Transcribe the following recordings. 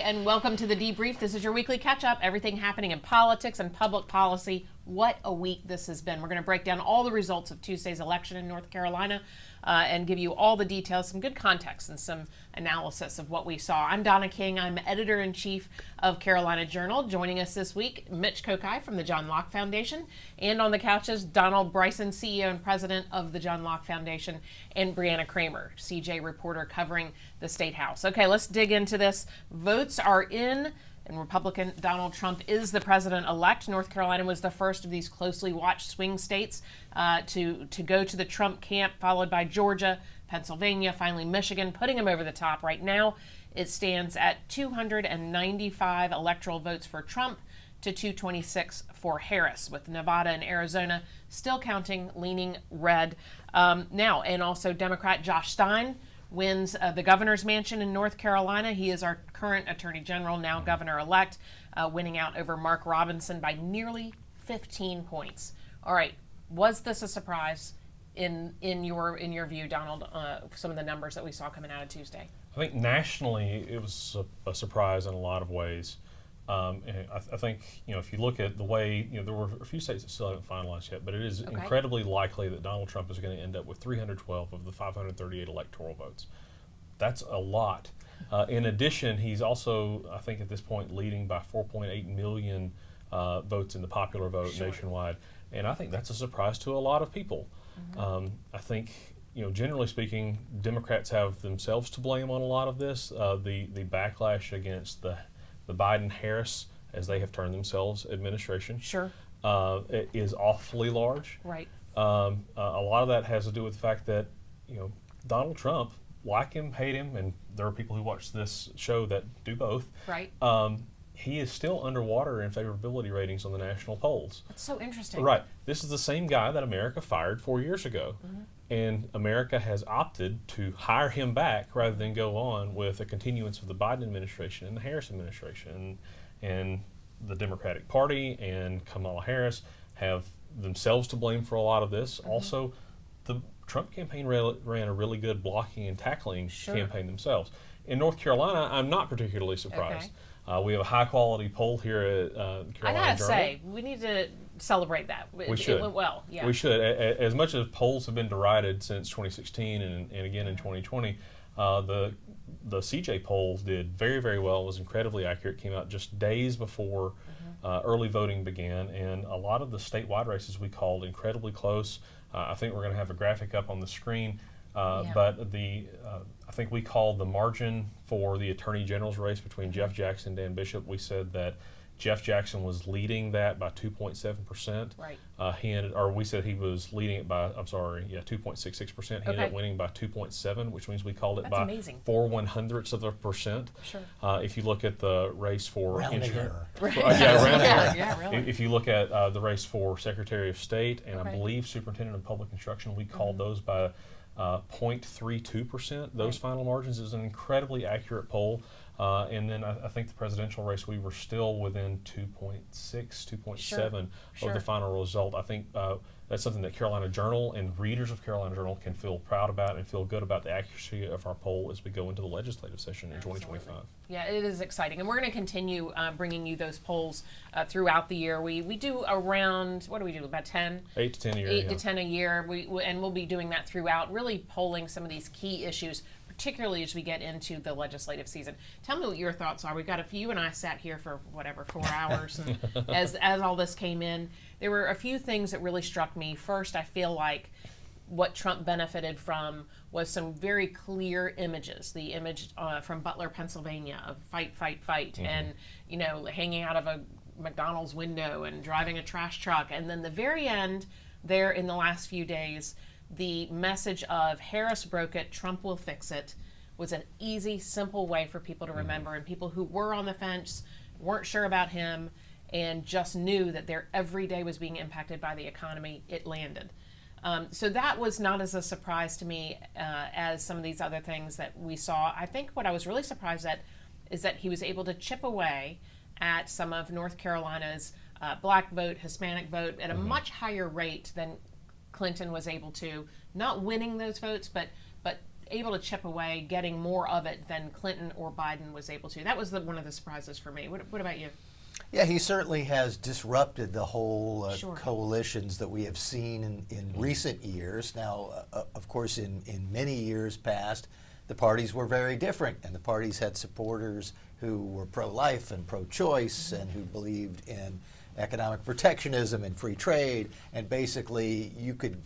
and welcome to the Debrief. This is your weekly catch-up, everything happening in politics and public policy. What a week this has been. We're going to break down all the results of Tuesday's election in North Carolina and give you all the details, some good context, and some analysis of what we saw. I'm Donna King. I'm editor-in-chief of Carolina Journal. Joining us this week, Mitch Kokai from the John Locke Foundation. And on the couches, Donald Bryson, CEO and president of the John Locke Foundation, and Brianna Kramer, CJ reporter covering the State House. Okay, let's dig into this. Votes are in, and Republican Donald Trump is the president-elect. North Carolina was the first of these closely watched swing states to go to the Trump camp, followed by Georgia, Pennsylvania, finally Michigan, putting him over the top. Right now, it stands at 295 electoral votes for Trump to 226 for Harris, with Nevada and Arizona still counting, leaning red. Now, and also Democrat Josh Stein wins the governor's mansion in North Carolina. He is our current attorney general, now governor-elect, winning out over Mark Robinson by nearly 15 points. All right, was this a surprise in your view, Donald, some of the numbers that we saw coming out of Tuesday? I think nationally it was a surprise in a lot of ways. And I think, if you look at the way, there were a few states that still haven't finalized yet, but it is incredibly likely that Donald Trump is going to end up with 312 of the 538 electoral votes. That's a lot. In addition, he's also, I think at this point, leading by 4.8 million votes in the popular vote nationwide. And I think that's a surprise to a lot of people. Mm-hmm. I think, generally speaking, Democrats have themselves to blame on a lot of this. The backlash against the Biden-Harris, as they have termed themselves, administration, it is awfully large. Right. A lot of that has to do with the fact that, Donald Trump, like him, hate him, and there are people who watch this show that do both. Right. He is still underwater in favorability ratings on the national polls. That's so interesting. Right. This is the same guy that America fired 4 years ago. Mm-hmm. And America has opted to hire him back rather than go on with a continuance of the Biden administration and the Harris administration. And the Democratic Party and Kamala Harris have themselves to blame for a lot of this. Mm-hmm. Also, the Trump campaign ran a really good blocking and tackling campaign themselves. In North Carolina, I'm not particularly surprised. Okay. We have a high-quality poll here at Carolina Journal. I gotta say, we need to celebrate that. We should. It went well. Yeah. We should. As much as polls have been derided since 2016 and again in 2020, the CJ poll did very, very well. It was incredibly accurate. Came out just days before early voting began, and a lot of the statewide races we called incredibly close. I think we're going to have a graphic up on the screen. But I think we called the margin for the Attorney General's race between Jeff Jackson and Dan Bishop. We said that Jeff Jackson was leading that by 2.7%. Right. We said he was leading it by, 2.66%. He ended up winning by 2.7, which means we called it by amazing. 0.04%. Sure. If you look at the race for rounding error. Really. If you look at the race for Secretary of State and I believe Superintendent of Public Instruction, we called those by 0.32%. Those final margins is an incredibly accurate poll. And then I think the presidential race, we were still within 2.6, 2.7 of the final result. I think that's something that Carolina Journal and readers of Carolina Journal can feel proud about and feel good about the accuracy of our poll as we go into the legislative session in 2025. Yeah, it is exciting. And we're going to continue bringing you those polls throughout the year. We do around, what do we do, about 10? 8 to 10 a year. 8 to 10 a year. And we'll be doing that throughout, really polling some of these key issues, particularly as we get into the legislative season. Tell me what your thoughts are. We've got you and I sat here for 4 hours and as all this came in. There were a few things that really struck me. First, I feel like what Trump benefited from was some very clear images. The image from Butler, Pennsylvania of fight, fight, fight, and hanging out of a McDonald's window and driving a trash truck. And then the very end there in the last few days, the message of Harris broke it, Trump will fix it, was an easy, simple way for people to remember. And people who were on the fence, weren't sure about him, and just knew that their every day was being impacted by the economy, it landed. So that was not as a surprise to me as some of these other things that we saw. I think what I was really surprised at is that he was able to chip away at some of North Carolina's black vote, Hispanic vote at a much higher rate than Clinton was able to, not winning those votes, but able to chip away, getting more of it than Clinton or Biden was able to. That was one of the surprises for me. What about you? Yeah, he certainly has disrupted the whole Sure. coalitions that we have seen in recent years. Now, of course, in many years past, the parties were very different, and the parties had supporters who were pro-life and pro-choice and who believed in economic protectionism and free trade, and basically you could,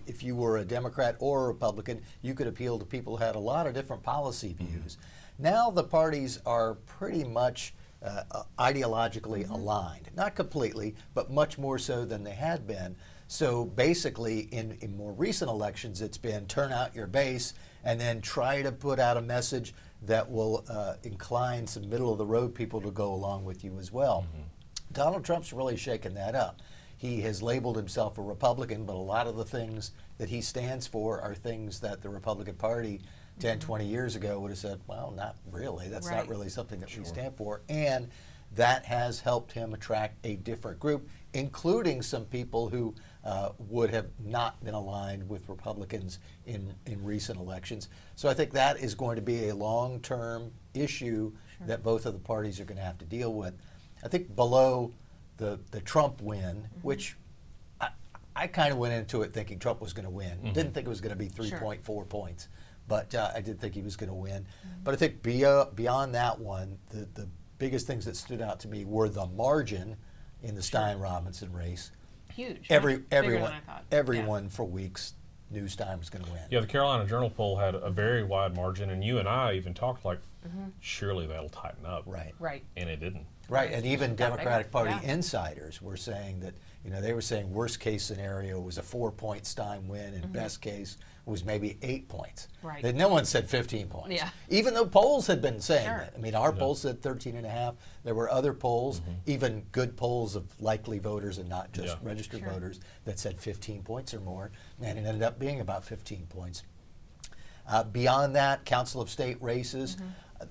if you were a Democrat or a Republican, you could appeal to people who had a lot of different policy views. Now the parties are pretty much ideologically aligned. Not completely, but much more so than they had been. So basically, in more recent elections, it's been turn out your base and then try to put out a message that will incline some middle-of-the-road people to go along with you as well. Donald Trump's really shaken that up. He has labeled himself a Republican, but a lot of the things that he stands for are things that the Republican Party 10, 20 years ago would have said, well, not really. That's not really something that we stand for. And that has helped him attract a different group, including some people who would have not been aligned with Republicans in recent elections. So I think that is going to be a long-term issue that both of the parties are going to have to deal with. I think below the Trump win, which I kind of went into it thinking Trump was going to win. Didn't think it was going to be 3.4 points, but I did think he was going to win. But I think beyond that one, the biggest things that stood out to me were the margin in the Stein-Robinson race. Huge. Everyone for weeks knew Stein was going to win. Yeah, the Carolina Journal poll had a very wide margin, and you and I even talked like, surely that'll tighten up. Right. And it didn't. Right, and even Democratic Party insiders were saying that, they were saying worst case scenario was a 4-point Stein win, and best case was maybe 8 points. Right. That no one said 15 points. Yeah. Even though polls had been saying Sure. that. I mean, our poll said 13.5. There were other polls, even good polls of likely voters and not just registered voters, that said 15 points or more, and it ended up being about 15 points. Beyond that, Council of State races,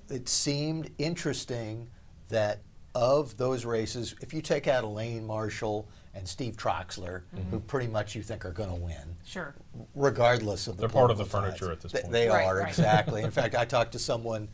it seemed interesting that of those races, if you take out Elaine Marshall and Steve Troxler, who pretty much you think are going to win, Sure. regardless of the They're part of the political furniture sides. at this point. They Right, are, right. exactly. In fact, I talked to someone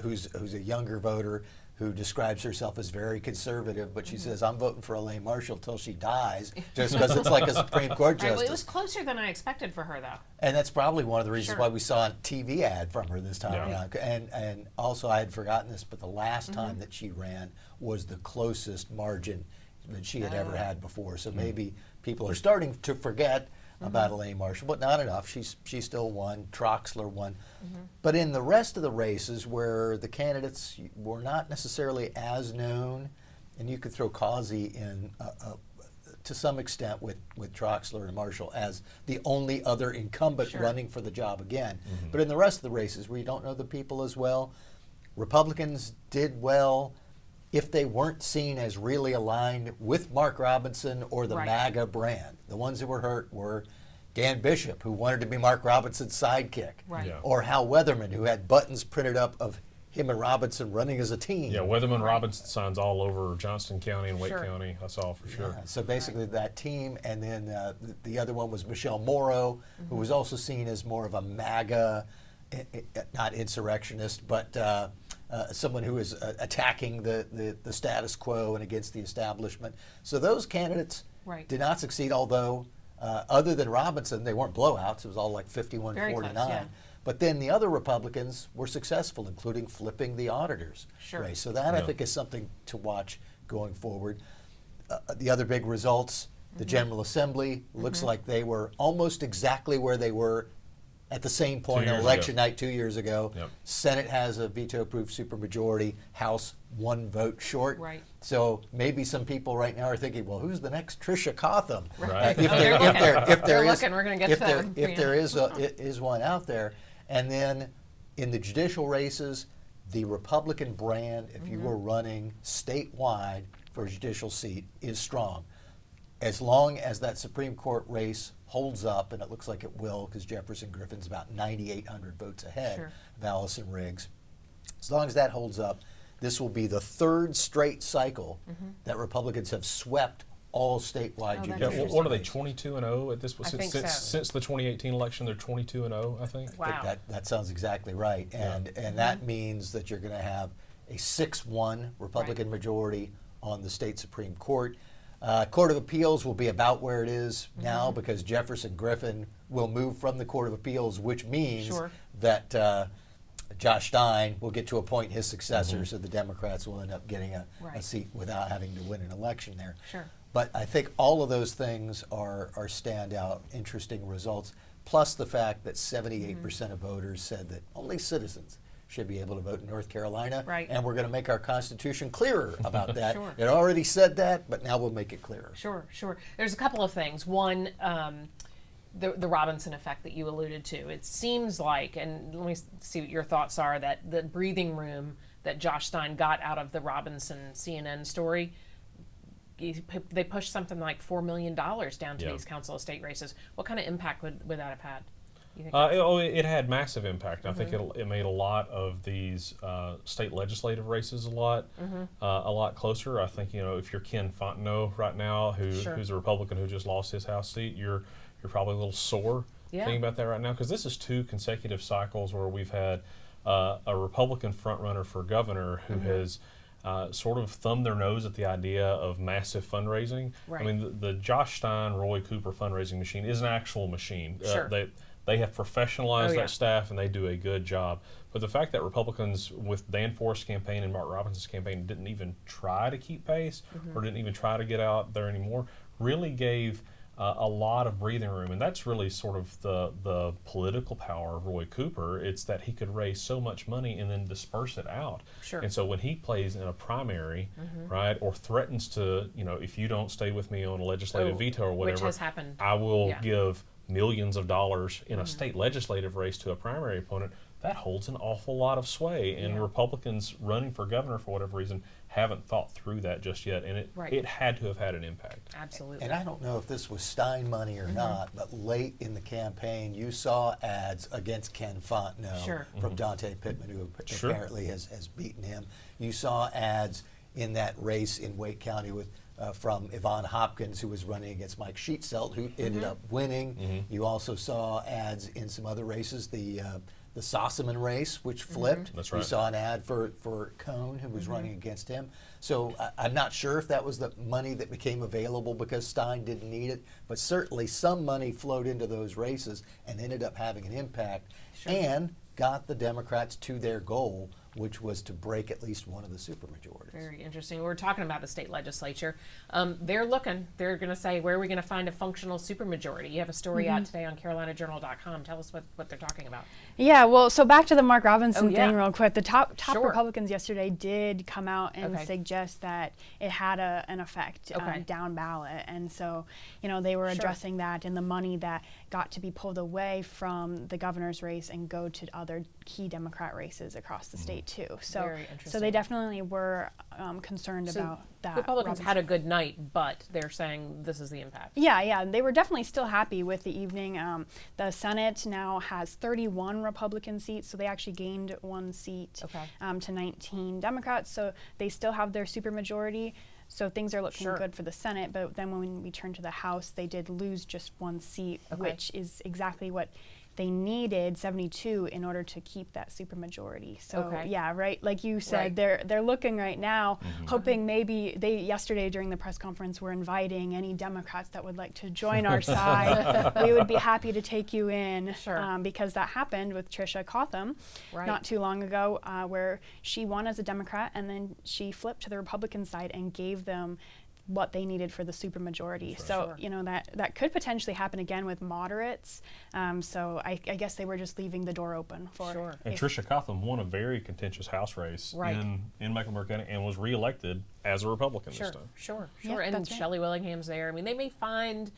who's a younger voter who describes herself as very conservative, but she says, I'm voting for Elaine Marshall till she dies, just because it's like a Supreme Court Right, justice. well, it was closer than I expected for her, though. And that's probably one of the reasons Sure. why we saw a TV ad from her this time Yeah. around. And also, I had forgotten this, but the last time that she ran was the closest margin that she had ever had before. So maybe people are starting to forget about Elaine Marshall, but not enough. She still won. Troxler won. But in the rest of the races where the candidates were not necessarily as known, and you could throw Causey in to some extent with Troxler and Marshall as the only other incumbent running for the job again. But in the rest of the races where you don't know the people as well, Republicans did well if they weren't seen as really aligned with Mark Robinson or the MAGA brand. The ones that were hurt were Dan Bishop, who wanted to be Mark Robinson's sidekick, Right. Yeah. or Hal Weatherman, who had buttons printed up of him and Robinson running as a team. Yeah, Weatherman Robinson signs all over Johnston County and Wake Sure. County. I saw for sure. So basically that team, and then the other one was Michelle Morrow, who was also seen as more of a MAGA, not insurrectionist, but someone who is attacking the status quo and against the establishment. So those candidates did not succeed, although other than Robinson, they weren't blowouts. It was all like 51-49. yeah. But then the other Republicans were successful, including flipping the auditors race. So that, I think, is something to watch going forward. The other big results, the General Assembly, looks like they were almost exactly where they were at the same point on election night 2 years ago. Yep. Senate has a veto-proof supermajority. House 1 vote short. Right. So maybe some people right now are thinking, well, who's the next Tricia Cotham? Right. If They're there is, looking. We're gonna get to that one. if there is one out there. And then in the judicial races, the Republican brand, if you were running statewide for a judicial seat, is strong. As long as that Supreme Court race holds up, and it looks like it will, because Jefferson Griffin's about 9,800 votes ahead of Allison Riggs. As long as that holds up, this will be the third straight cycle that Republicans have swept all statewide Oh, that's Yeah, judicial interesting. what are they, races. 22-0 at this point? I think Since so. the 2018 election, they're 22-0, I think. Wow. That sounds exactly right. And that means that you're going to have a 6-1 Republican majority on the state Supreme Court. Court of Appeals will be about where it is now because Jefferson Griffin will move from the Court of Appeals, which means Sure. that Josh Stein will get to appoint his successor, so the Democrats will end up getting a Right. seat without having to win an election there. Sure. But I think all of those things are standout, interesting results, plus the fact that 78% of voters said that only citizens should be able to vote in North Carolina. Right. And we're going to make our Constitution clearer about that. Sure. It already said that, but now we'll make it clearer. Sure, sure. There's a couple of things. One, the Robinson effect that you alluded to. It seems like, and let me see what your thoughts are, that the breathing room that Josh Stein got out of the Robinson CNN story, they pushed something like $4 million down to these council of state races. What kind of impact would that have had? You think? It had massive impact. I think it made a lot of these state legislative races a lot closer. I think, if you're Ken Fontenot right now, who's a Republican who just lost his House seat, you're probably a little sore thinking about that right now, because this is 2 consecutive cycles where we've had a Republican frontrunner for governor who has sort of thumbed their nose at the idea of massive fundraising. Right. I mean, the Josh Stein, Roy Cooper fundraising machine is an actual machine. Sure. They have professionalized yeah. that staff, and they do a good job. But the fact that Republicans with Dan Forest's campaign and Mark Robinson's campaign didn't even try to keep pace or didn't even try to get out there anymore really gave a lot of breathing room. And that's really sort of the political power of Roy Cooper. It's that he could raise so much money and then disperse it out. Sure. And so when he plays in a primary, right, or threatens to, if you don't stay with me on a legislative veto or whatever, which has happened. I will give millions of dollars in a state legislative race to a primary opponent, that holds an awful lot of sway. And Republicans running for governor, for whatever reason, haven't thought through that just yet. And it had to have had an impact. Absolutely. And I don't know if this was Stein money or not, but late in the campaign, you saw ads against Ken Fontenot from Dante Pittman, who apparently has beaten him. You saw ads in that race in Wake County with from Yvonne Hopkins, who was running against Mike Sheetselt, who ended up winning. You also saw ads in some other races, the Sossaman race, which flipped. That's right. You saw an ad for Cohn, who was running against him. So I'm not sure if that was the money that became available because Stein didn't need it, but certainly some money flowed into those races and ended up having an impact and got the Democrats to their goal, which was to break at least one of the supermajorities. Very interesting. We're talking about the state legislature. They're going to say, where are we going to find a functional supermajority? You have a story out today on CarolinaJournal.com. Tell us what they're talking about. Yeah, well, so back to the Mark Robinson thing real quick. The top Republicans yesterday did come out and suggest that it had an effect down ballot. And so, they were addressing that and the money that got to be pulled away from the governor's race and go to other key Democrat races across the state too. So, so they definitely were concerned about that. Republicans had a good night, but they're saying this is the impact. Yeah, they were definitely still happy with the evening. The Senate now has 31 Republican seats, so they actually gained 1 seat to 19 Democrats. So they still have their supermajority. So things are looking good for the Senate. But then when we turn to the House, they did lose just 1 seat, which is exactly what they needed, 72, in order to keep that supermajority. So like you said, they're looking right now, hoping maybe yesterday during the press conference were inviting any Democrats that would like to join our side. We would be happy to take you in, because that happened with Tricia Cotham not too long ago, where she won as a Democrat and then she flipped to the Republican side and gave them what they needed for the supermajority. So, that could potentially happen again with moderates. So I guess they were just leaving the door open for And Tricia Cotham won a very contentious House race in Mecklenburg County and was reelected as a Republican this time. Sure. Yeah, And Shelley Willingham's there. I mean, they may find,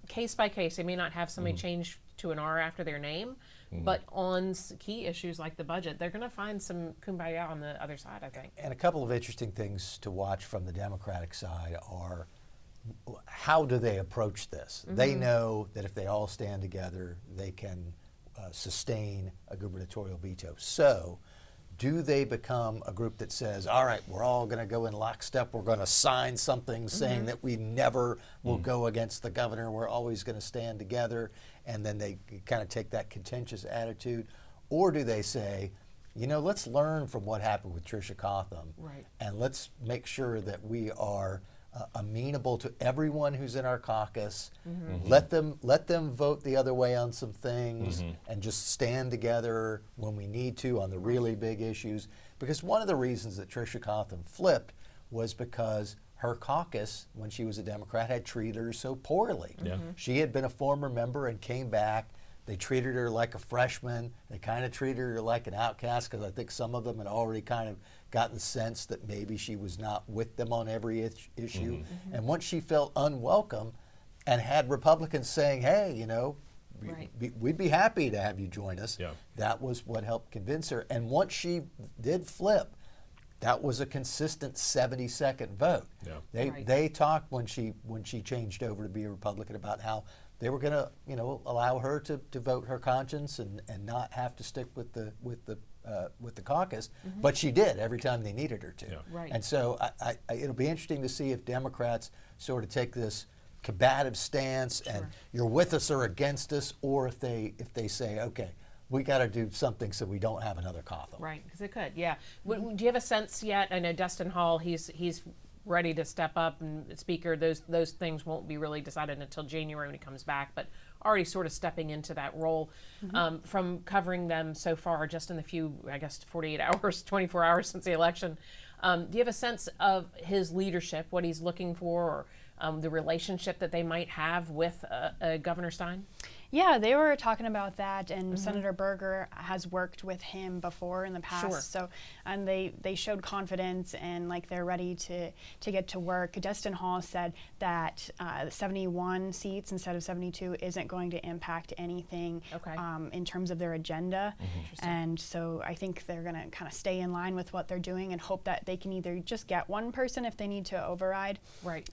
case by case, they may not have somebody change to an R after their name, but on key issues like the budget, they're going to find some kumbaya on the other side, I think. And a couple of interesting things to watch from the Democratic side are how do they approach this? They know that if they all stand together, they can sustain a gubernatorial veto. So do they become a group that says, all right, we're all going to go in lockstep, we're going to sign something saying that we never will go against the governor, we're always going to stand together, and then they kind of take that contentious attitude? Or do they say, you know, let's learn from what happened with Tricia Cotham, and let's make sure that we are amenable to everyone who's in our caucus. Let them vote the other way on some things, and just stand together when we need to on the really big issues. Because one of the reasons that Tricia Cotham flipped was because her caucus, when she was a Democrat, had treated her so poorly. She had been a former member and came back. They treated her like a freshman. They kind of treated her like an outcast, because I think some of them had already kind of gotten the sense that maybe she was not with them on every issue. And once she felt unwelcome and had Republicans saying, hey, you know, we'd be happy to have you join us, that was what helped convince her. And once she did flip, that was a consistent 70-second vote. They talked when she changed over to be a Republican about how they were going to, you know, allow her to vote her conscience and not have to stick with the caucus, but she did every time they needed her to. And so it'll be interesting to see if Democrats sort of take this combative stance and you're with us or against us, or if they say, okay, we got to do something so we don't have another Cotham. Right, because it could, yeah. Do you have a sense yet? I know Dustin Hall, he's ready to step up, and Speaker, those things won't be really decided until January when he comes back, but already sort of stepping into that role. From covering them so far, just in the few, I guess, 48 hours, 24 hours since the election, do you have a sense of his leadership, what he's looking for, or the relationship that they might have with Governor Stein? Yeah, they were talking about that, and Senator Berger has worked with him before in the past. So, and they showed confidence and like they're ready to get to work. Dustin Hall said that 71 seats instead of 72 isn't going to impact anything in terms of their agenda. And so I think they're going to kind of stay in line with what they're doing and hope that they can either just get one person if they need to override,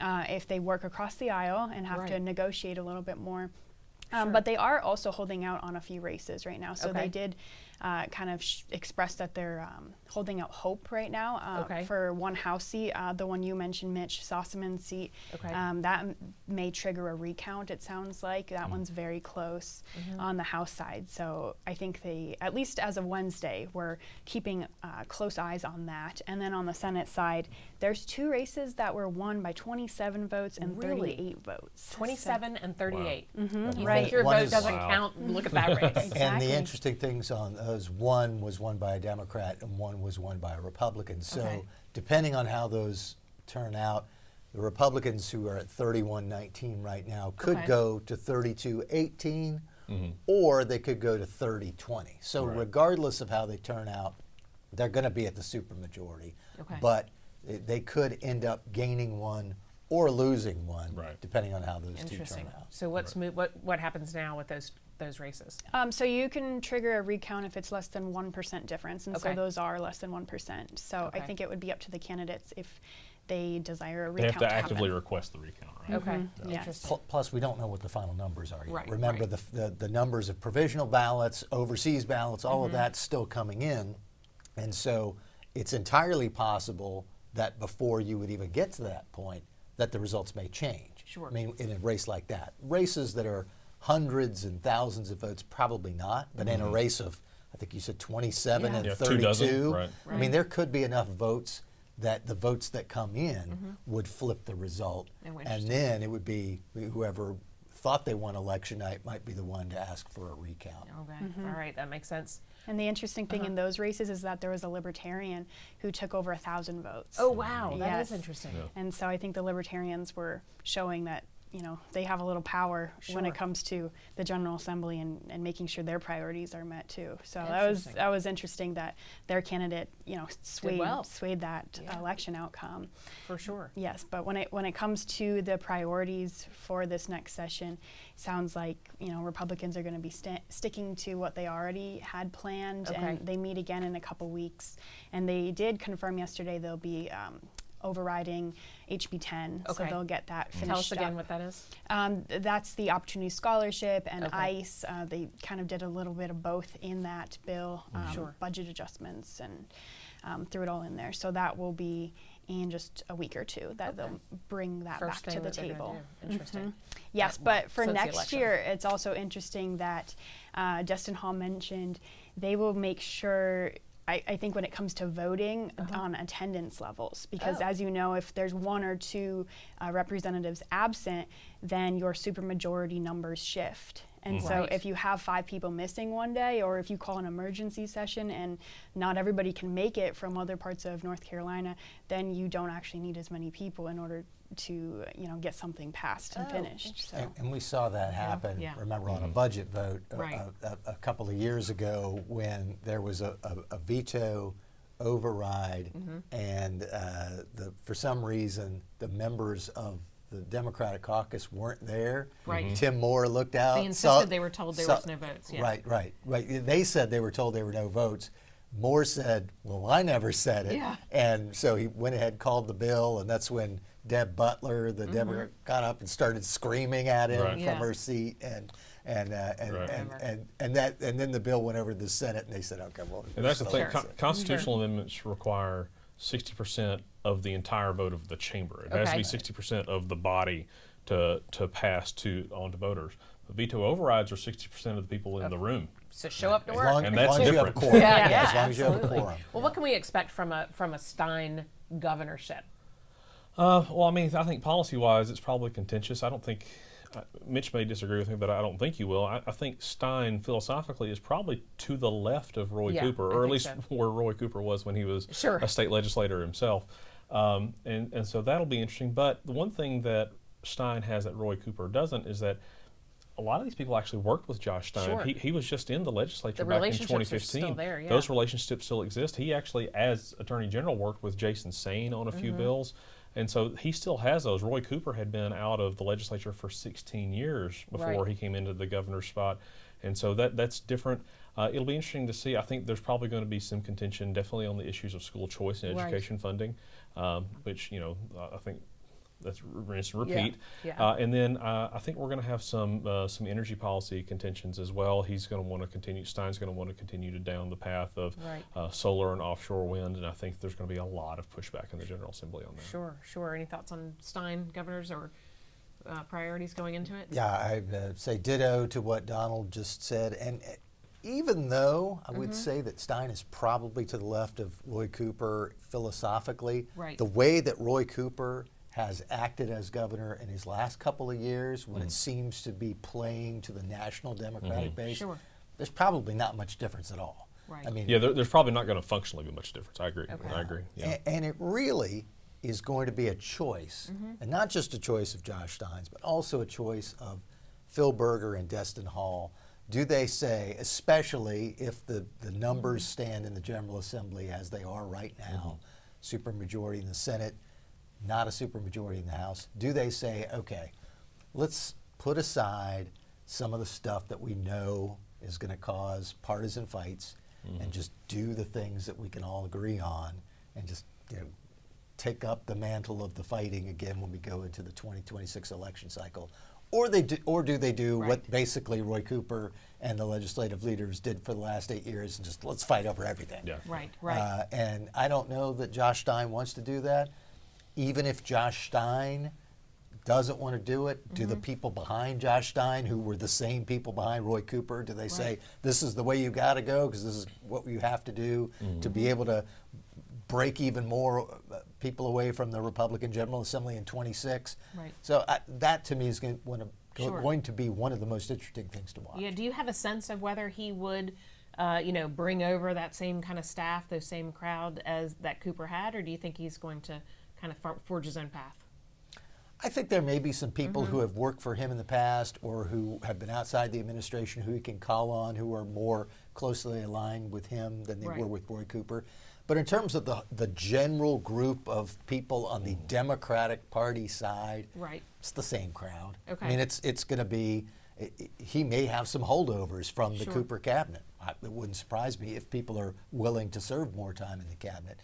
if they work across the aisle and have to negotiate a little bit more. But they are also holding out on a few races right now. So they did kind of express that they're holding out hope right now for one House seat, the one you mentioned, Mitch Sossaman's seat. That may trigger a recount, it sounds like. That one's very close on the House side. So I think they, at least as of Wednesday, were keeping close eyes on that. And then on the Senate side, there's two races that were won by 27 votes and 38 votes. 27 and 38. You Right. think your vote doesn't count? Look at that race. And the interesting things on those, one was won by a Democrat and one was won by a Republican. So depending on how those turn out, the Republicans, who are at 31-19 right now, could go to 32-18, or they could go to 30-20. So regardless of how they turn out, they're going to be at the supermajority. But they could end up gaining one or losing one, depending on how those two turn out. So what happens now with those races? So you can trigger a recount if it's less than 1% difference, and so those are less than 1%. So I think it would be up to the candidates if they desire a recount. They have to actively request the recount, right? Interesting. Plus, we don't know what the final numbers are yet. Remember, the numbers of provisional ballots, overseas ballots, all of that's still coming in, and so it's entirely possible that before you would even get to that point, that the results may change. I mean, in a race like that. Races that are hundreds and thousands of votes, probably not, but in a race of, I think you said 27 and 32, I mean, there could be enough votes that the votes that come in would flip the result, and then it would be whoever thought they won election night might be the one to ask for a recount. All right, that makes sense. And the interesting thing in those races is that there was a Libertarian who took over 1,000 votes. Oh, wow, that is interesting. And so I think the Libertarians were showing that, you know, they have a little power when it comes to the General Assembly and making sure their priorities are met too. So that was interesting that their candidate, you know, swayed that election outcome. For sure. Yes, but when it comes to the priorities for this next session, sounds like, you know, Republicans are going to be sticking to what they already had planned, and they meet again in a couple weeks. And they did confirm yesterday there'll be overriding HB 10. So Okay. they'll get that finished Tell us again up. what that is. That's the Opportunity Scholarship and Okay. ICE. They kind of did a little bit of both in that bill, Sure. budget adjustments, and threw it all in there. So that will be in just a week or two that they'll bring that First back thing to the that they're gonna table. do. Interesting. Yes, Well, but for since the next election. year, it's also interesting that Justin Hall mentioned they will make sure, I think when it comes to voting, on attendance levels. Because as you know, if there's one or two representatives absent, then your supermajority numbers shift. And so Right. if you have 5 people missing one day, or if you call an emergency session and not everybody can make it from other parts of North Carolina, then you don't actually need as many people in order to get something passed and finished. So And we saw that happen, Yeah. remember, on a budget vote Right. a couple of years ago when there was a veto override, and for some reason the members of the Democratic caucus weren't there. Right. Tim Moore looked out. They insisted they were told there was no votes. Yeah. Right. They said they were told there were no votes. Moore said, well, I never said it. Yeah. And so he went ahead and called the bill, and that's when Deb Butler, the Democrat, got up and started screaming at him Right. from Yeah. her seat, and then the bill went over to the Senate, and they said, okay, well. And that's the thing. Sure. Constitutional amendments require 60% of the entire vote of the chamber. It has to Okay. be 60% of the body to pass on to voters. The veto overrides are 60% of the people in the room. So show up to As work. long, And as that's long as you have a different. quorum. Yeah, As long as you have a absolutely. quorum. Well, what can we expect from a Stein governorship? Well, I mean, I think policy-wise, it's probably contentious. I don't think Mitch may disagree with me, but I don't think you will. I think Stein philosophically is probably to the left of Roy Yeah, Cooper, I or at think least so. where Roy Cooper was when he was Sure. a state legislator himself. And so that'll be interesting. But the one thing that Stein has that Roy Cooper doesn't is that a lot of these people actually worked with Josh Stein. Sure. He was just in the legislature The back in relationships are 2015. still there, yeah. Those relationships still exist. He actually, as Attorney General, worked with Jason Sain on a few Mm-hmm. bills. And so he still has those. Roy Cooper had been out of the legislature for 16 years before Right. he came into the governor's spot. And so that's different. It'll be interesting to see. I think there's probably going to be some contention, definitely on the issues of school choice and Right. education funding, which, I think that's rinse and repeat. Yeah. And then I think we're going to have some energy policy contentions as well. He's going to want to continue. Stein's going to want to continue to down the path of Right. solar and offshore wind, and I think there's going to be a lot of pushback in the General Assembly on that. Sure. Any thoughts on Stein governors or priorities going into it? Yeah, I'd say ditto to what Donald just said. And even though I would say that Stein is probably to the left of Roy Cooper philosophically, Right. the way that Roy Cooper has acted as governor in his last couple of years, when it seems to be playing to the national Democratic base, Sure. there's probably not much difference at all. Right. I mean, Yeah, there's probably not going to functionally be much difference. I agree. Okay. I agree. Yeah. And it really is going to be a choice, and not just a choice of Josh Stein's, but also a choice of Phil Berger and Destin Hall. Do they say, especially if the numbers stand in the General Assembly as they are right now, supermajority in the Senate, not a supermajority in the House, do they say, okay, let's put aside some of the stuff that we know is going to cause partisan fights and just do the things that we can all agree on, and just take up the mantle of the fighting again when we go into the 2026 election cycle? Or do they do Right. what basically Roy Cooper and the legislative leaders did for the last 8 years, and just let's fight over everything? Yeah. Right. And I don't know that Josh Stein wants to do that. Even if Josh Stein doesn't want to do it, do the people behind Josh Stein, who were the same people behind Roy Cooper, do they say, this is the way you got to go because this is what you have to do to be able to break even more people away from the Republican General Assembly in 26? Right. So that to me is going Sure. to be one of the most interesting things to watch. Yeah. Do you have a sense of whether he would, bring over that same kind of staff, those same crowd as that Cooper had, or do you think he's going to kind of forge his own path? I think there may be some people who have worked for him in the past, or who have been outside the administration, who he can call on, who are more closely aligned with him than they Right. were with Roy Cooper. But in terms of the general group of people on the Democratic Party side, Right. it's the same crowd. Okay. I mean, it's going to be, he may have some holdovers from the Sure. Cooper cabinet. It wouldn't surprise me if people are willing to serve more time in the cabinet.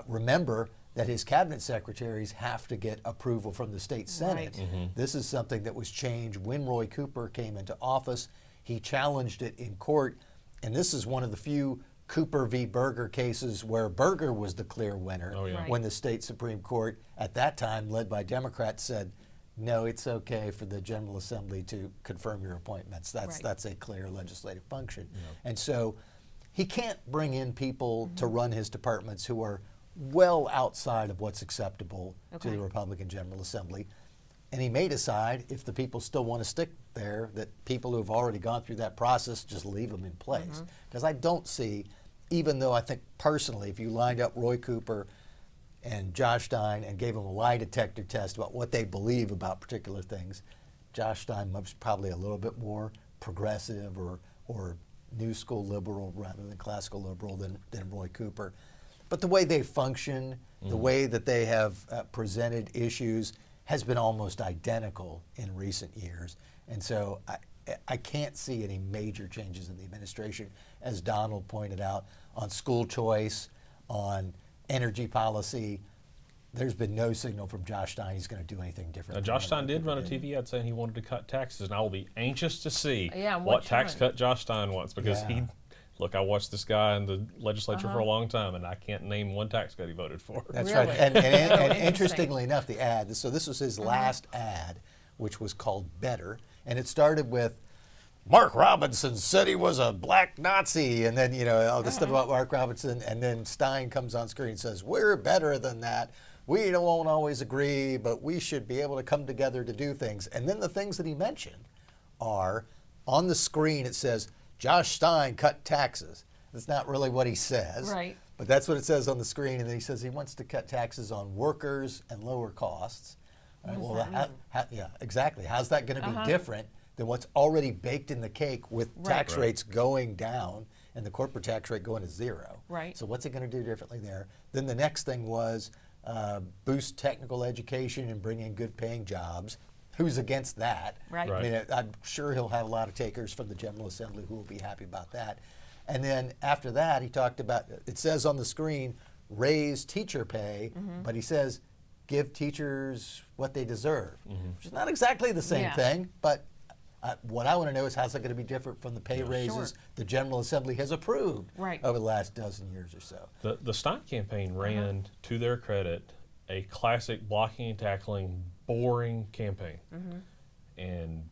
Remember, that his cabinet secretaries have to get approval from the state Senate. Right. This is something that was changed when Roy Cooper came into office. He challenged it in court, and this is one of the few Cooper v. Berger cases where Berger was the clear winner when the state Supreme Court, at that time led by Democrats, said, no, it's okay for the General Assembly to confirm your appointments. That's a clear legislative function. And so he can't bring in people to run his departments who are well outside of what's acceptable to the Republican General Assembly. And he may decide, if the people still want to stick there, that people who have already gone through that process, just leave them in place. Because I don't see, even though I think personally, if you lined up Roy Cooper and Josh Stein and gave them a lie detector test about what they believe about particular things, Josh Stein was probably a little bit more progressive or new school liberal rather than classical liberal than Roy Cooper. But the way they function, the way that they have presented issues has been almost identical in recent years. And so I can't see any major changes in the administration, as Donald pointed out, on school choice, on energy policy. There's been no signal from Josh Stein he's going to do anything different. Now, Josh Stein did run a TV ad saying he wanted to cut taxes, and I will be anxious to see what what tax cut Josh Stein wants, because look, I watched this guy in the legislature for a long time, and I can't name one tax cut he voted for. That's Really? right. And interestingly enough, the ad, so this was his last ad, which was called Better, and it started with, Mark Robinson said he was a black Nazi, and then, all this stuff about Mark Robinson, and then Stein comes on screen and says, we're better than that. We won't always agree, but we should be able to come together to do things. And then the things that he mentioned are, on the screen it says, Josh Stein cut taxes. That's not really what he says. Right. But that's what it says on the screen. And then he says he wants to cut taxes on workers and lower costs. Right, What does that mean? yeah, exactly. How's that going to be different than what's already baked in the cake with tax rates going down and the corporate tax rate going to zero? Right. So what's it going to do differently there? Then the next thing was boost technical education and bring in good paying jobs. Who's against that? Right. I mean, I'm sure he'll have a lot of takers from the General Assembly who will be happy about that. And then after that, he talked about, it says on the screen, raise teacher pay, but he says, give teachers what they deserve, which is not exactly the same thing, but what I want to know is how's that going to be different from the pay raises the General Assembly has approved over the last dozen years or so. The Stein campaign ran, to their credit, a classic blocking and tackling, boring campaign. And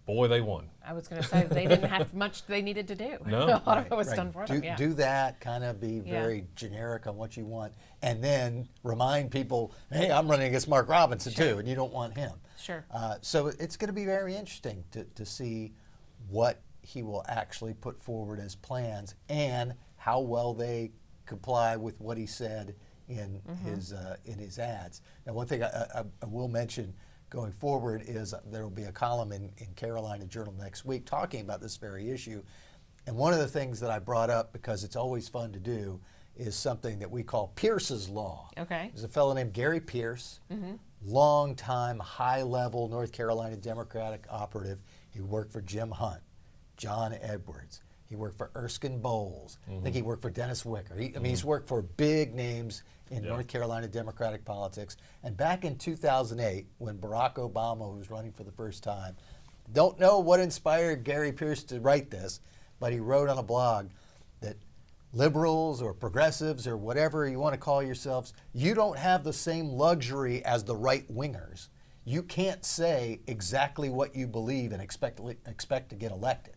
boy, they won. I was going to say they didn't have much they needed to do. No. A lot of it was done for them. Do that, kind of be very generic on what you want, and then remind people, hey, I'm running against Mark Robinson too, and you don't want him. Sure. So it's going to be very interesting to see what he will actually put forward as plans and how well they comply with what he said in his ads. Now, one thing I will mention going forward is there will be a column in Carolina Journal next week talking about this very issue. And one of the things that I brought up, because it's always fun to do, is something that we call Pierce's Law. Okay. There's a fellow named Gary Pierce, long-time, high-level North Carolina Democratic operative. He worked for Jim Hunt, John Edwards. He worked for Erskine Bowles. I think he worked for Dennis Wicker. I mean, he's worked for big names in North Carolina Democratic politics. And back in 2008, when Barack Obama was running for the first time, don't know what inspired Gary Pierce to write this, but he wrote on a blog that liberals or progressives or whatever you want to call yourselves, you don't have the same luxury as the right-wingers. You can't say exactly what you believe and expect to get elected.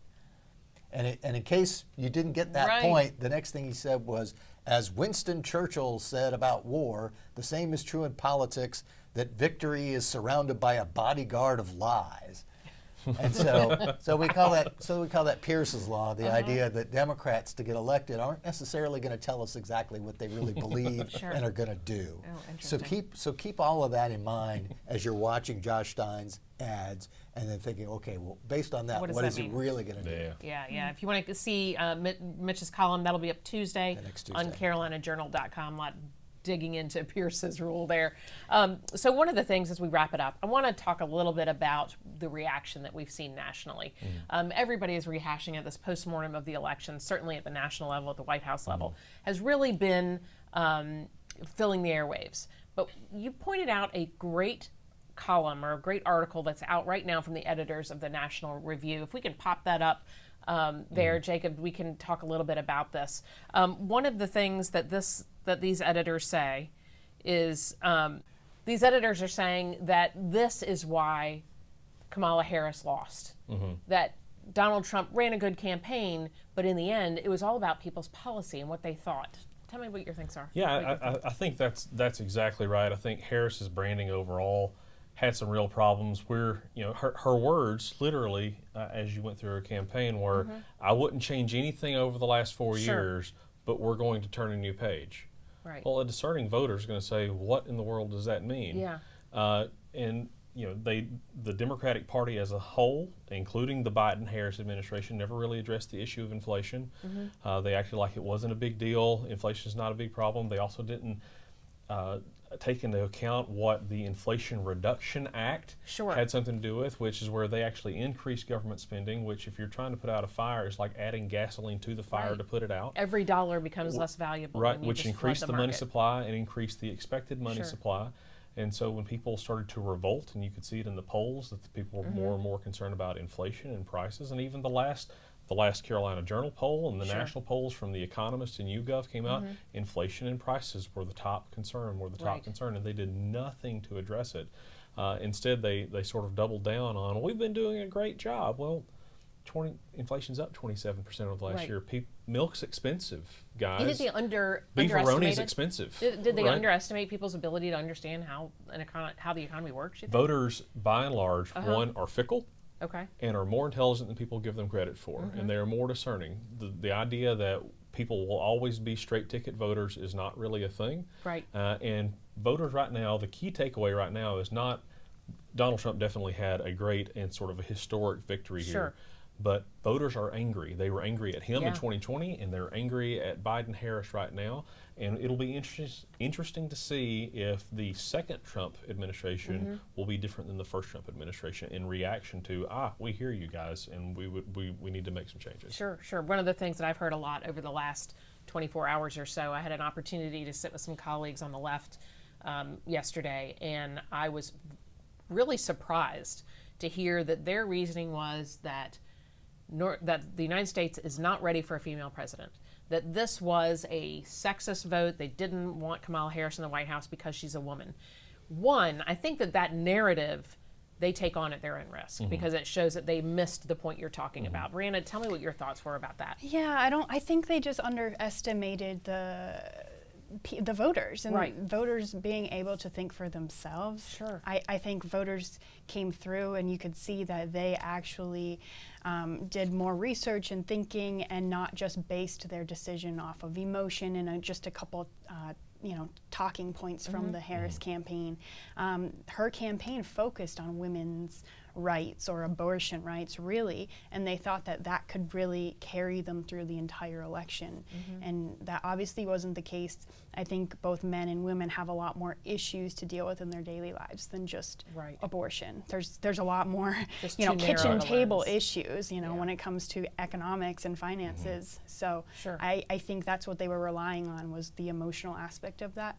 And in case you didn't get that point, the next thing he said was, as Winston Churchill said about war, the same is true in politics, that victory is surrounded by a bodyguard of lies. And so we call that Pierce's Law, the idea that Democrats to get elected aren't necessarily going to tell us exactly what they really believe and are going to do. So keep all of that in mind as you're watching Josh Stein's ads, and then thinking, okay, well, based on that, what is it really going to do? Yeah. If you want to see Mitch's column, that'll be up Tuesday on CarolinaJournal.com. A lot digging into Pierce's rule there. So one of the things as we wrap it up, I want to talk a little bit about the reaction that we've seen nationally. Everybody is rehashing it. This postmortem of the election, certainly at the national level, at the White House level, has really been filling the airwaves. But you pointed out a great column or a great article that's out right now from the editors of the National Review. If we can pop that up there, Jacob, we can talk a little bit about this. One of the things that these editors say is these editors are saying that this is why Kamala Harris lost. That Donald Trump ran a good campaign, but in the end, it was all about people's policy and what they thought. Tell me what your things are. Yeah, I think that's exactly right. I think Harris's branding overall had some real problems where, her words literally, as you went through her campaign, were, I wouldn't change anything over the last 4 years, but we're going to turn a new page. Right. Well, a discerning voter is going to say, what in the world does that mean? Yeah. And the Democratic Party as a whole, including the Biden-Harris administration, never really addressed the issue of inflation. They acted like it wasn't a big deal. Inflation is not a big problem. They also didn't take into account what the Inflation Reduction Act had something to do with, which is where they actually increased government spending, which if you're trying to put out a fire is like adding gasoline to the fire to put it out. Every dollar becomes less valuable. Right, which increased the money supply and increased the expected money supply. And so when people started to revolt, and you could see it in the polls, that the people were more and more concerned about inflation and prices, and even the last Carolina Journal poll and the national polls from The Economist and YouGov came out, inflation and prices were the top concern, and they did nothing to address it. Instead, they sort of doubled down on, we've been doing a great job. Well, inflation's up 27% over the last year. Milk's expensive, guys. Did they Beefaroni's expensive. Did they underestimate people's ability to understand how the economy works? You think? Voters, by and large, one, are fickle. Okay. And are more intelligent than people give them credit for, and they are more discerning. The idea that people will always be straight ticket voters is not really a thing. Right. And voters right now, the key takeaway right now is not Donald Trump definitely had a great and sort of a historic victory here. But voters are angry. They were angry at him in 2020, and they're angry at Biden-Harris right now. And it'll be interesting to see if the second Trump administration will be different than the first Trump administration in reaction to, we hear you guys, and we need to make some changes. Sure. One of the things that I've heard a lot over the last 24 hours or so, I had an opportunity to sit with some colleagues on the left yesterday, and I was really surprised to hear that their reasoning was that the United States is not ready for a female president, that this was a sexist vote. They didn't want Kamala Harris in the White House because she's a woman. One, I think that narrative they take on at their own risk because it shows that they missed the point you're talking about. Brianna, tell me what your thoughts were about that. Yeah, I think they just underestimated the voters and voters being able to think for themselves. Sure. I think voters came through and you could see that they actually did more research and thinking and not just based their decision off of emotion and just a couple talking points from the Harris campaign. Her campaign focused on women's rights or abortion rights, really, and they thought that could really carry them through the entire election. And that obviously wasn't the case. I think both men and women have a lot more issues to deal with in their daily lives than just abortion. There's a lot more, kitchen table issues, when it comes to economics and finances. So I think that's what they were relying on, was the emotional aspect of that.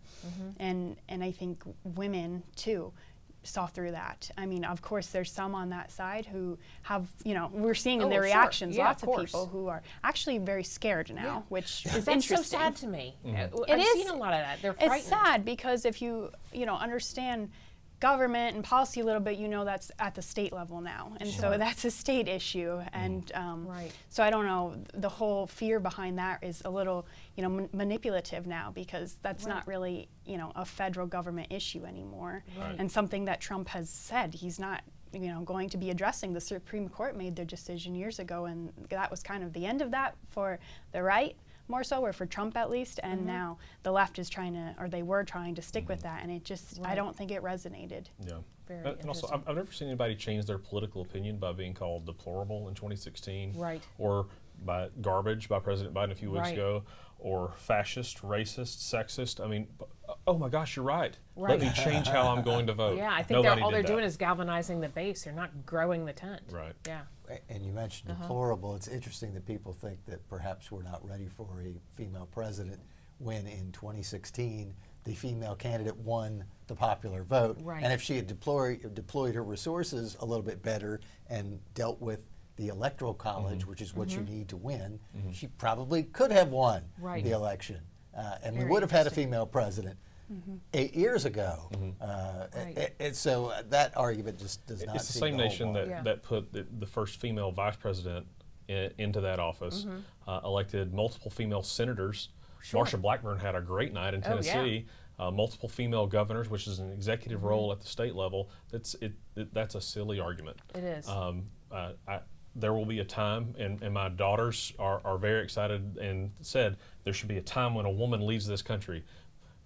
And I think women too saw through that. I mean, of course, there's some on that side who have, we're seeing in their reactions lots of people who are actually very scared now, which is That's interesting. so sad to me. I've seen a lot of that. They're frightened. It's sad because if you, understand government and policy a little bit, that's at the state level now. And so that's a state issue. And so I don't know, the whole fear behind that is a little, manipulative now, because that's not really, a federal government issue anymore. And something that Trump has said he's not, going to be addressing. The Supreme Court made their decision years ago, and that was kind of the end of that for the right, more so, or for Trump at least, and now the left is they were trying to stick with that, and it just, I don't think it resonated. Yeah. Very and also, I've never seen anybody change their political opinion by being called deplorable in 2016, or by garbage by President Biden a few weeks ago, or fascist, racist, sexist. I mean, oh my gosh, you're right. Let me change how I'm going to vote. Yeah, I think all they're doing is galvanizing the base. They're not growing the tent. Right. Yeah. And you mentioned deplorable. It's interesting that people think that perhaps we're not ready for a female president when in 2016 the female candidate won the popular vote. Right. And if she had deployed her resources a little bit better and dealt with the electoral college, which is what you need to win, she probably could have won Right. the election. And we Very would have had a interesting. female president 8 years ago. Right. And so that argument just does not It's the seem same to hold nation water. Yeah. that put the first female vice president into that office, elected multiple female senators. Sure. Marsha Blackburn had a great night in Oh, yeah. Tennessee. Multiple female governors, which is an executive role at the state level. That's a silly argument. It is. There will be a time, and my daughters are very excited and said there should be a time when a woman leads this country,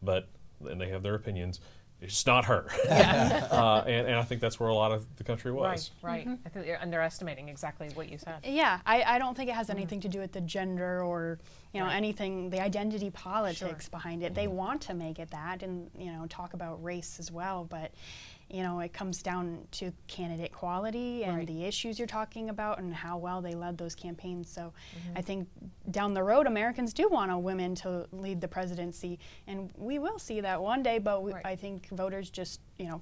and they have their opinions. It's not her. And I think that's where a lot of the country was. Right. I think you're underestimating exactly what you said. Yeah, I don't think it has anything to do with the gender or Right. anything, the identity politics behind it. They want to make it that and talk about race as well, but it comes down to candidate quality and Right. the issues you're talking about and how well they led those campaigns. So I think down the road, Americans do want a woman to lead the presidency, and we will see that one day, but Right. I think voters just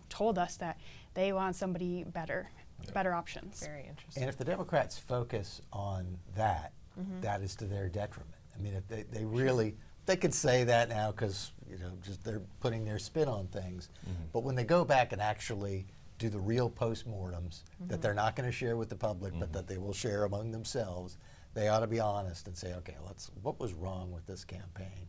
told us that they want somebody better options. Very interesting. And if the Democrats focus on that, that is to their detriment. I mean, if they really, they could say that now because just they're putting their spin on things. But when they go back and actually do the real postmortems that they're not going to share with the public, but that they will share among themselves, they ought to be honest and say, okay, what was wrong with this campaign?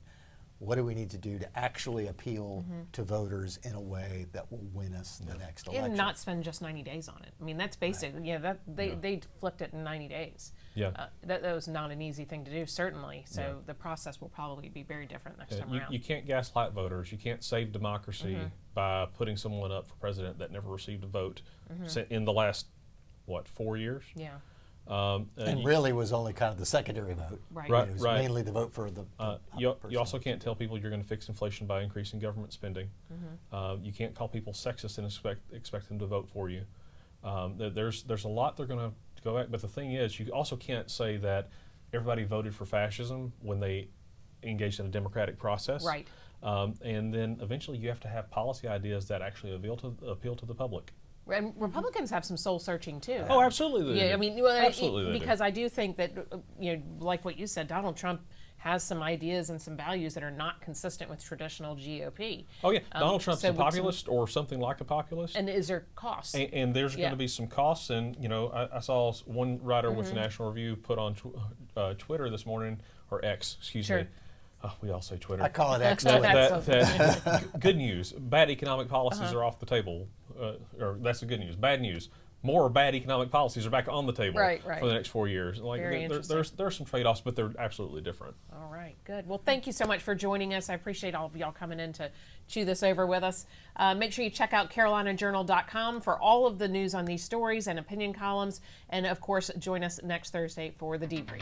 What do we need to do to actually appeal to voters in a way that will win us the next election? And not spend just 90 days on it. I mean, that's basic. They flipped it in 90 days. Yeah. That was not an easy thing to do, certainly. So the process will probably be very different next time around. You can't gaslight voters. You can't save democracy by putting someone up for president that never received a vote in the last, 4 years? Yeah. And really was only kind of the secondary vote. Right. Right. It was mainly the vote for the You person. also can't tell people you're going to fix inflation by increasing government spending. You can't call people sexist and expect them to vote for you. There's a lot they're going to go back, but the thing is, you also can't say that everybody voted for fascism when they engaged in a democratic process. Right. And then eventually you have to have policy ideas that actually appeal to the public. And Republicans have some soul searching too. Oh, absolutely. They Yeah, do. I mean, Absolutely they do. because I do think that, like what you said, Donald Trump has some ideas and some values that are not consistent with traditional GOP. Oh yeah, Donald Trump's so a with some- populist or something like a populist. And is there costs? And there's Yeah. going to be some costs, and I saw one writer with the National Review put on Twitter this morning, or X, excuse Sure. me. Oh, we all say Twitter. I call it X. that good news. Bad economic policies are off the table, or that's the good news. Bad news. More bad economic policies are back on the table Right. for the next 4 years. Like Very interesting. there's some trade-offs, but they're absolutely different. All right, good. Well, thank you so much for joining us. I appreciate all of y'all coming in to chew this over with us. Make sure you check out carolinajournal.com for all of the news on these stories and opinion columns. And of course, join us next Thursday for the debrief.